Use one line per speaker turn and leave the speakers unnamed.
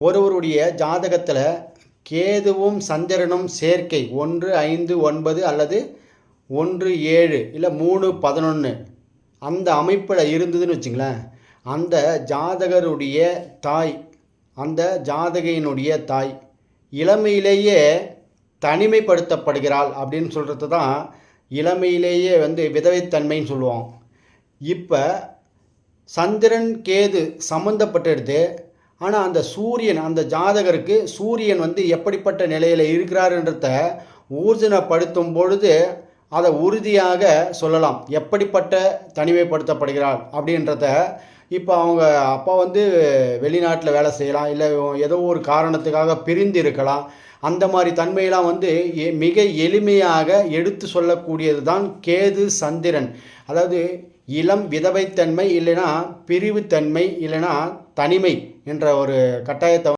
ஒருவருடைய ஜாதகத்தில் கேதுவும் சந்திரனும் சேர்க்கை 1, 5, 9 அல்லது 1, 7 இல்லை 3, 11 அந்த அமைப்பில் இருந்ததுன்னு வச்சுங்களேன், அந்த ஜாதகருடைய தாய், அந்த ஜாதகையினுடைய தாய் இளமையிலேயே தனிமைப்படுத்தப்படுகிறாள் அப்படின்னு சொல்கிறது தான் இளமையிலேயே விதவைத்தன்மைன்னு சொல்லுவோம். இப்போ சந்திரன் கேது சம்மந்தப்பட்டிருது. ஆனால் அந்த சூரியன், அந்த ஜாதகருக்கு சூரியன் எப்படிப்பட்ட நிலையில் இருக்கிறாருன்றத ஊர்ஜனப்படுத்தும் பொழுது அதை உறுதியாக சொல்லலாம், எப்படிப்பட்ட தனிமைப்படுத்தப்படுகிறார் அப்படின்றத. இப்போ அவங்க அப்பா வெளிநாட்டில் வேலை செய்யலாம், இல்லை ஏதோ ஒரு காரணத்துக்காக பிரிந்து இருக்கலாம். அந்த மாதிரி தன்மையெல்லாம் மிக எளிமையாக எடுத்து சொல்லக்கூடியது தான் கேது சந்திரன். அதாவது இளம் விதவைத்தன்மை இல்லைன்னா பிரிவுத்தன்மை இல்லைன்னா தனிமை என்ற ஒரு கட்டாயத்தை